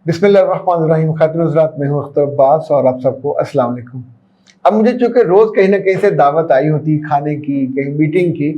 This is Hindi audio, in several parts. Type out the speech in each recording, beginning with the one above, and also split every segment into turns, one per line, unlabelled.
बिस्मिल्लाहिर्रहमानिर्रहीम। खातिन हज़रात, मैं हूँ अख्तर अब्बास और आप सबको अस्सलाम वालेकुम। अब मुझे चूँकि रोज़ कहीं ना कहीं से दावत आई होती खाने की, कहीं मीटिंग की,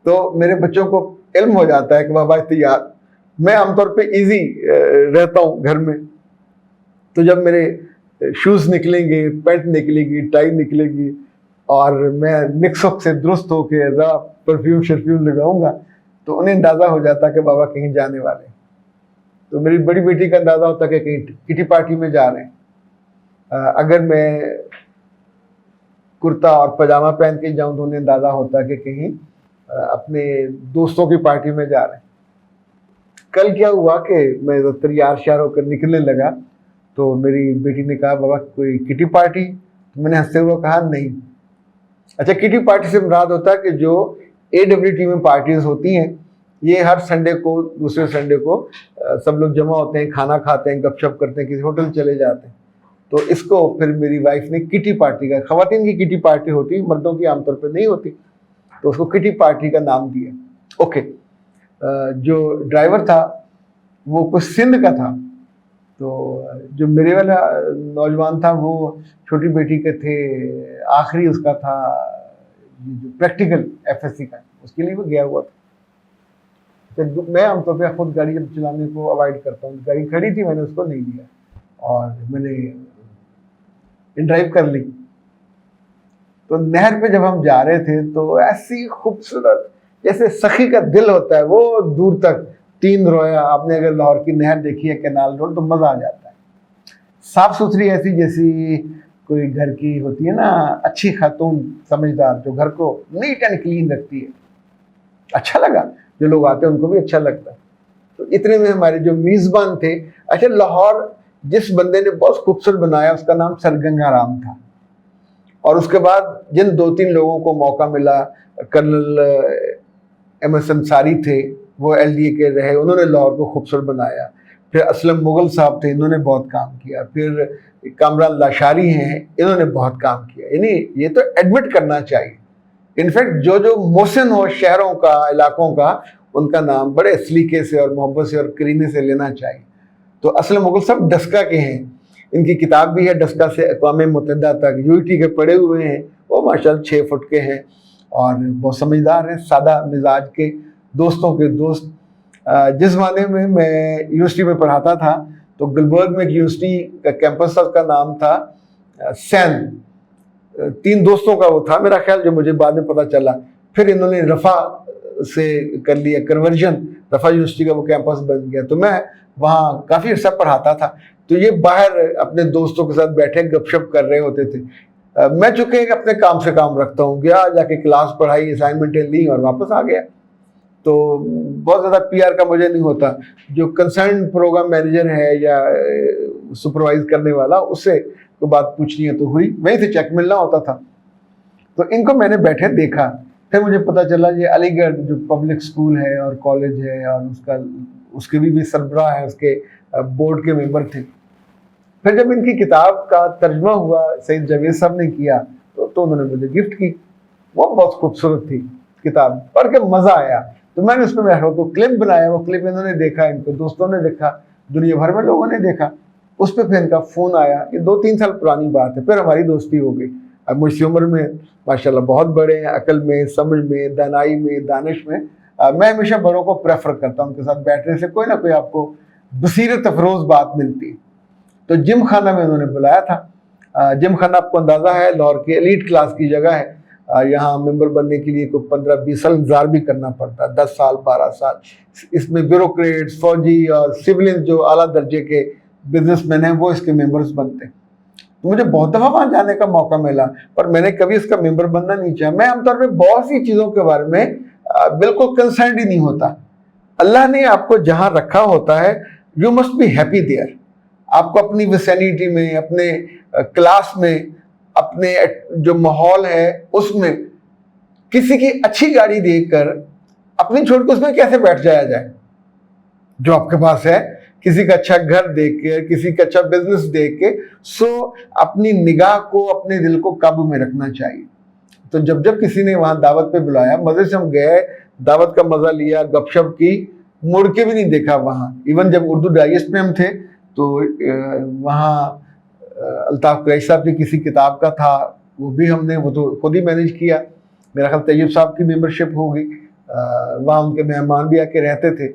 तो मेरे बच्चों को इल्म हो जाता है कि बाबा तैयार। मैं आमतौर पे इजी रहता हूँ घर में, तो जब मेरे शूज़ निकलेंगे, पैंट निकलेगी, टाई निकलेगी और मैं निक्सुक से दुरुस्त होकर ज़रा परफ्यूम शरफ्यूम लगाऊंगा, तो उन्हें अंदाज़ा हो जाता कि बाबा कहीं जाने वाले। तो मेरी बड़ी बेटी का अंदाज़ा होता कि कहीं किटी पार्टी में जा रहे हैं। अगर मैं कुर्ता और पजामा पहन के जाऊं तो उन्हें अंदाज़ा होता कि कहीं अपने दोस्तों की पार्टी में जा रहे हैं। कल क्या हुआ कि मैं तैयार श्यार होकर निकलने लगा, तो मेरी बेटी ने कहा बाबा कोई किटी पार्टी? तो मैंने हंसते हुए कहा नहीं। अच्छा, किटी पार्टी से मुराद होता है कि जो AWT में पार्टीज होती हैं, ये हर संडे को, दूसरे संडे को सब लोग जमा होते हैं, खाना खाते हैं, गपशप करते हैं, किसी होटल चले जाते हैं। तो इसको फिर मेरी वाइफ ने किटी पार्टी का, खवातीन की किटी पार्टी होती, मर्दों की आमतौर पर नहीं होती, तो उसको किटी पार्टी का नाम दिया। ओके। जो ड्राइवर था वो कुछ सिंध का था, तो जो मेरे वाला नौजवान था वो छोटी बेटी के थे, आखिरी उसका था जो प्रैक्टिकल FSC का, उसके लिए वो गया हुआ था। तो मैं आमतौर पर खुद गाड़ी जब चलाने को अवॉइड करता हूँ, गाड़ी खड़ी थी, मैंने उसको नहीं दिया और मैंने ड्राइव कर ली। तो नहर पे जब हम जा रहे थे तो ऐसी खूबसूरत, जैसे सखी का दिल होता है, वो दूर तक 3 रोया। आपने अगर लाहौर की नहर देखी है, कैनाल रोड, तो मज़ा आ जाता है। साफ सुथरी ऐसी जैसी कोई घर की होती है ना, अच्छी खातून समझदार, जो घर को नीट एंड क्लीन रखती है। अच्छा लगा, जो लोग आते हैं उनको भी अच्छा लगता है। तो इतने में हमारे जो मेज़बान थे, अच्छा, लाहौर जिस बंदे ने बहुत खूबसूरत बनाया उसका नाम सरगंगा राम था। और उसके बाद जिन 2-3 लोगों को मौका मिला, कर्नल MS अंसारी थे, वो LDA के रहे, उन्होंने लाहौर को खूबसूरत बनाया। फिर असलम मुगल साहब थे, इन्होंने बहुत काम किया। फिर कामरान लाशारी हैं, इन्होंने बहुत काम किया। यानी ये तो एडमिट करना चाहिए। इनफैक्ट जो जो मोहसिन हो शहरों का, इलाकों का, उनका नाम बड़े सलीके से और मोहब्बत से और करीने से लेना चाहिए। तो असलम मुगल साहब डस्का के हैं, इनकी किताब भी है, डस्का से अक़वाम मुत्तहिदा तक, UET के पढ़े हुए हैं। वो माशाल्लाह 6 फुट के हैं और बहुत समझदार हैं, सादा मिजाज के, दोस्तों के दोस्त। जिस ज़माने में मैं यूनिवर्सिटी में पढ़ाता था, तो गुलबर्ग में एक यूनिवर्सिटी का कैंपस था, उसका नाम था सैन। 3 दोस्तों का वो था मेरा ख्याल, जो मुझे बाद में पता चला। फिर इन्होंने रफ़ा से कर लिया कन्वर्जन, रफ़ा यूनिवर्सिटी का वो कैंपस बन गया। तो मैं वहाँ काफ़ी अर्सा पढ़ाता था। तो ये बाहर अपने दोस्तों के साथ बैठे गपशप कर रहे होते थे। मैं चूँकि अपने काम से काम रखता हूँ, गया जाके क्लास पढ़ाई, असाइनमेंटें ली और वापस आ गया। तो बहुत ज़्यादा PR का मुझे नहीं होता। जो कंसर्न प्रोग्राम मैनेजर है या सुपरवाइज करने वाला, उससे कोई बात पूछनी है तो हुई, वहीं से चेक मिलना होता था। तो इनको मैंने बैठे देखा, फिर मुझे पता चला ये अलीगढ़ जो पब्लिक स्कूल है और कॉलेज है और उसके भी सरबराह है, उसके बोर्ड के मेंबर थे। फिर जब इनकी किताब का तर्जुमा हुआ, सईद जावेद साहब ने किया, तो उन्होंने मुझे गिफ्ट की। वो बहुत खूबसूरत थी किताब, पढ़ के मज़ा आया। तो मैंने उसमें को क्लिप बनाया, वो क्लिप इन्होंने देखा, इनके दोस्तों ने देखा, दुनिया भर में लोगों ने देखा। उस पर फिर इनका फ़ोन आया, ये 2-3 साल पुरानी बात है। फिर हमारी दोस्ती हो गई। अब मुझसे उम्र में माशाल्लाह बहुत बड़े हैं, अकल में, समझ में, दानाई में, दानिश में। मैं हमेशा बड़ों को प्रेफर करता हूँ, उनके साथ बैठने से कोई ना कोई आपको बसीरत अफरोज़ बात मिलती है। तो जिम खाना में उन्होंने बुलाया था। जिम खाना आपको अंदाज़ा है, लाहौर की एलीट क्लास की जगह है। यहाँ मेंबर बनने के लिए कोई 15-20 साल इंतजार भी करना पड़ता है, 10 साल 12 साल। इसमें ब्यूरोक्रेट्स, फौजी और सिविलियन जो आला दर्जे के बिजनेसमैन हैं, वो इसके मेंबर्स बनते हैं। तो मुझे बहुत दफ़ा वहाँ जाने का मौका मिला, पर मैंने कभी इसका मेंबर बनना नहीं चाहा। मैं आमतौर पर बहुत सी चीज़ों के बारे में बिल्कुल कंसर्न ही नहीं होता। अल्लाह ने आपको जहाँ रखा होता है, you must be happy there. आपको अपनी विसिनिटी में, अपने क्लास में, अपने जो माहौल है उसमें किसी की अच्छी गाड़ी देखकर अपनी छोड़ के उसमें कैसे बैठ जाया जाए जो आपके पास है। किसी का अच्छा घर देख के, किसी का अच्छा बिजनेस देख के, अपनी निगाह को, अपने दिल को काबू में रखना चाहिए। तो जब किसी ने वहां दावत पे बुलाया, मजे से हम गए, दावत का मजा लिया, गपशप की, मुड़ के भी नहीं देखा वहां। इवन जब उर्दू डाइजेस्ट में हम थे तो वहाँ अल्ताफ कुरैशी साहब की किसी किताब का था, वो भी हमने, वो तो खुद ही मैनेज किया। मेरा ख्याल तैयब साहब की मेंबरशिप होगी, वहाँ उनके मेहमान भी आके रहते थे।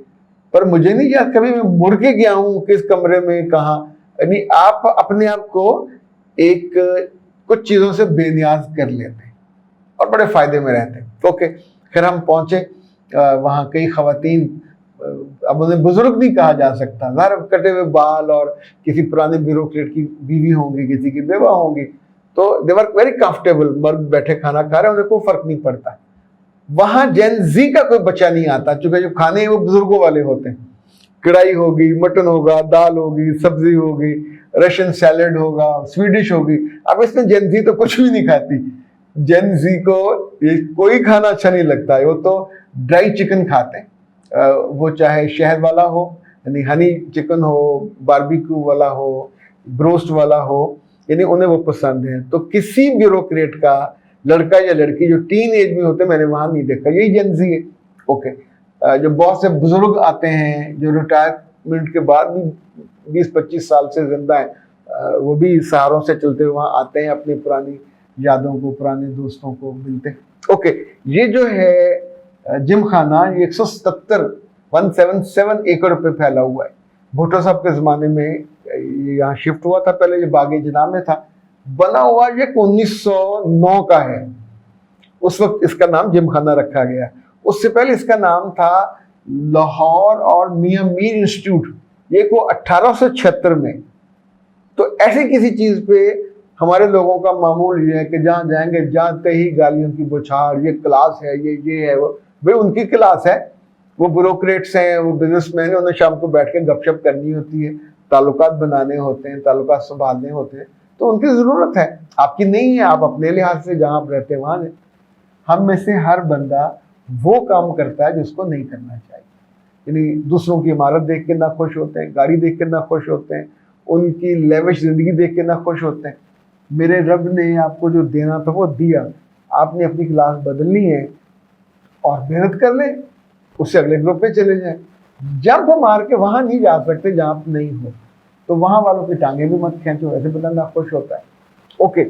पर मुझे नहीं याद कभी मैं मुड़ के गया हूँ किस कमरे में कहाँ। यानी आप अपने आप को एक कुछ चीज़ों से बेनियाज कर लेते हैं और बड़े फायदे में रहते हैं। ओके, फिर हम पहुँचे वहाँ। कई खवातीन, अब उन्हें बुजुर्ग नहीं कहा जा सकता, ज़ाहिर कटे हुए बाल और किसी पुराने ब्यूरोक्रेट की बीवी होंगी, किसी की बेवा होंगी, तो दे वर वेरी कंफर्टेबल, मर्द बैठे खाना खा रहे हैं, उन्हें कोई फर्क नहीं पड़ता। वहां जेन जी का कोई बच्चा नहीं आता, चूंकि जो खाने हैं वो बुजुर्गों वाले होते हैं। कढ़ाई होगी, मटन होगा, दाल होगी, सब्जी होगी, रशियन सैलेड होगा, स्वीडिश होगी। अब इसमें जेन जी तो कुछ भी नहीं खाती। जेन जी को ये कोई खाना अच्छा नहीं लगता है, वो तो ड्राई चिकन खाते हैं, वो चाहे शहद वाला हो, यानी हनी चिकन हो, बारबेक्यू वाला हो, ब्रोस्ट वाला हो, यानी उन्हें वो पसंद है। तो किसी ब्यूरोक्रेट का लड़का या लड़की जो टीन एज में होते, मैंने वहां नहीं देखा। यही जेन जी है। ओके, जो बहुत से बुजुर्ग आते हैं जो रिटायरमेंट के बाद भी 20-25 साल से जिंदा है, वो भी सहारों से चलते हुए वहां आते हैं, अपनी पुरानी यादों को, पुराने दोस्तों को मिलते हैं। ओके, ये जो है जिम खाना, ये 177 एकड़ पे फैला हुआ है। भुट्टो साहब के ज़माने में यहाँ शिफ्ट हुआ था, पहले ये बागे जना में था। बना हुआ ये 1909 का है, उस वक्त इसका नाम जिम खाना रखा गया। उससे पहले इसका नाम था लाहौर और मियां मीर इंस्टीट्यूट, ये को 1876 में। तो ऐसी किसी चीज़ पे हमारे लोगों का मामूल ये है कि जहाँ जाएंगे जानते ही गालियों की बौछार, ये क्लास है, ये है, वो भाई उनकी क्लास है, वो ब्यूरोक्रेट्स हैं, वो बिजनेसमैन हैं, उन्हें शाम को बैठ के गपशप करनी होती है, ताल्लुकात बनाने होते हैं, ताल्लुकात संभालने होते हैं, तो उनकी ज़रूरत है, आपकी नहीं है। आप अपने लिहाज से जहाँ आप रहते हैं वहाँ हैं। हम में से हर बंदा वो काम करता है जिसको नहीं करना चाहिए। यानी दूसरों की इमारत देख के ना खुश होते हैं, गाड़ी देख के ना खुश होते हैं, उनकी लेविश ज़िंदगी देख के ना खुश होते हैं। मेरे रब ने आपको जो देना था वो दिया, आपने अपनी क्लास बदलनी है और मेहनत कर लें, उससे अगले ग्रुप पे चले जाएं। जंप मार के वहाँ नहीं जा सकते जहाँ आप नहीं हो, तो वहाँ वालों की टांगे भी मत खींचो, ऐसे बंदा ना खुश होता है। ओके,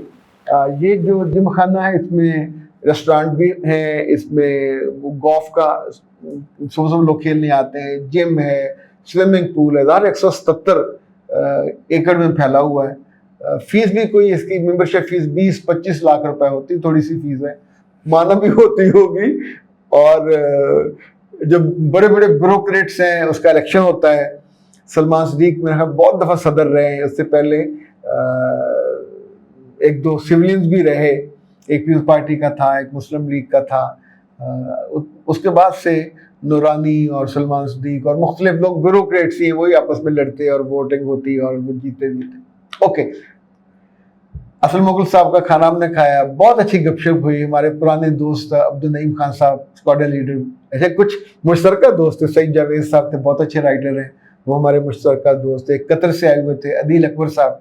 ये जो जिम खाना है, इसमें रेस्टोरेंट भी है, इसमें गोल्फ का सुबह लोग खेलने आते हैं, जिम है, स्विमिंग पूल है। 177 एकड़ में फैला हुआ है। फीस भी कोई इसकी मेंबरशिप फीस 20-25 लाख रुपए होती है, थोड़ी सी फीस है, माना भी होती होगी। और जो बड़े बड़े ब्यूरोक्रेट्स हैं उसका इलेक्शन होता है। सलमान सदीक मेरे ख्याल बहुत दफ़ा सदर रहे हैं, उससे पहले एक दो सिविलियंस भी रहे, एक पीपल्स पार्टी का था, एक मुस्लिम लीग का था। उसके बाद से नूरानी और सलमान सदीक और मुख्तलिफ लोग ब्यूरोक्रेट्स ही, वही आपस में लड़ते और वोटिंग होती और वो जीते। ओके, असल मुगल साहब का खाना हमने खाया, बहुत अच्छी गपशप हुई। हमारे पुराने दोस्त अब्दुल नईम खान साहब, स्क्वाडन लीडर, ऐसे कुछ मुश्तरका दोस्त थे। सईद जावेद साहब थे, बहुत अच्छे राइटर हैं, वो हमारे मुश्तरका दोस्त थे। कतर से आए हुए थे अदील अकबर साहब,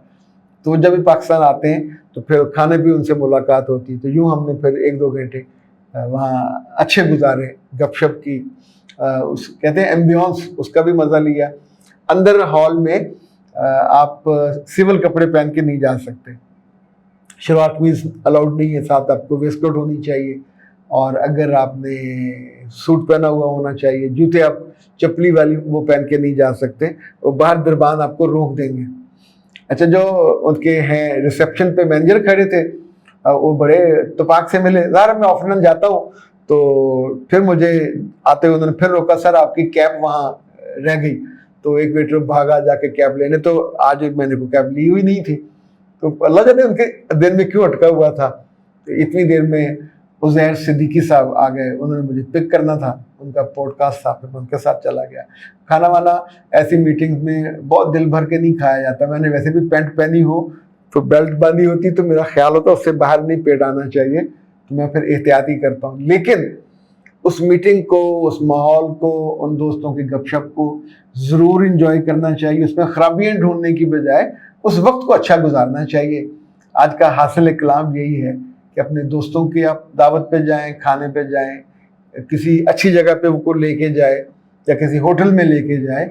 तो जब भी पाकिस्तान आते हैं तो फिर खाने भी उनसे मुलाकात होती। तो यूँ हमने फिर 1-2 घंटे वहाँ अच्छे गुजारे, गपशप की, उस कहते हैं एम्बियंस, उसका भी मज़ा लिया। अंदर हॉल में आप सिविल कपड़े पहन के नहीं जा सकते, शलवार कमीज अलाउड नहीं है, साथ आपको वेस्टकोट होनी चाहिए, और अगर आपने सूट पहना हुआ होना चाहिए। जूते आप चपली वाली वो पहन के नहीं जा सकते, वो बाहर दरबान आपको रोक देंगे। अच्छा, जो उनके हैं रिसेप्शन पे मैनेजर खड़े थे, वो बड़े तुपाक से मिले। ज़ाहिर मैं ऑफिस जाता हूँ, तो फिर मुझे आते हुए उन्होंने फिर रोका, सर आपकी कैप वहाँ रह गई। तो एक वेटर भागा जाके कैप लेने, तो आज मैंने को कैप ली हुई नहीं थी, तो अल्लाह जाने उनके दिल में क्यों अटका हुआ था। तो इतनी देर में उज़ैर सिद्दीकी साहब आ गए, उन्होंने मुझे पिक करना था, उनका पॉडकास्ट था, फिर उनके साथ चला गया। खाना वाना ऐसी मीटिंग्स में बहुत दिल भर के नहीं खाया जाता। मैंने वैसे भी पैंट पहनी हो तो बेल्ट बांधी होती, तो मेरा ख्याल होता उससे बाहर नहीं पेट आना चाहिए, तो मैं फिर एहतियाती करता हूँ। लेकिन उस मीटिंग को, उस माहौल को, उन दोस्तों की गपशप को ज़रूर इंजॉय करना चाहिए। उसमें खराबियाँ ढूंढने की बजाय उस वक्त को अच्छा गुजारना चाहिए। आज का हासिल कलाम यही है कि अपने दोस्तों की आप दावत पे जाएं, खाने पे जाएं, किसी अच्छी जगह पे उनको लेके जाए या किसी होटल में लेके जाए,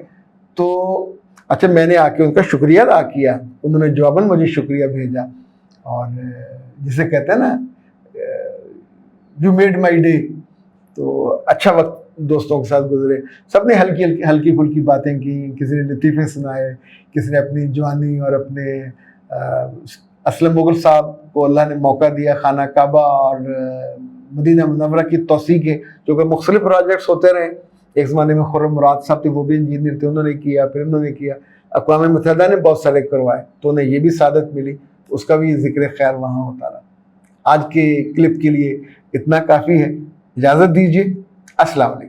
तो अच्छा, मैंने आके उनका शुक्रिया अदा किया, उन्होंने जवाबन मुझे शुक्रिया भेजा, और जिसे कहते हैं ना, यू मेड माई डे। तो अच्छा वक्त दोस्तों के साथ गुजरे, सबने हल्की हल्की फुल्की बातें की, किसी ने लतीफ़े सुनाए, किसी ने अपनी जवानी और अपने असलम मुगल साहब को अल्लाह ने मौका दिया खाना काबा और मदीना मुनव्वरा की तौसीक़ के, जो कि मुख्तलिफ प्रोजेक्ट्स होते रहे। एक ज़माने में खुर्रम मुराद साहब थे, वो भी इंजीनियर थे, उन्होंने किया, फिर उन्होंने किया, अक़वाम मुत्तहिदा ने बहुत सारे करवाए, तो उन्हें ये भी सादत मिली, उसका भी ज़िक्र खैर वहाँ होता रहा। आज के क्लिप के लिए इतना काफ़ी है, इजाज़त दीजिए, अस्सलाम वालेकुम।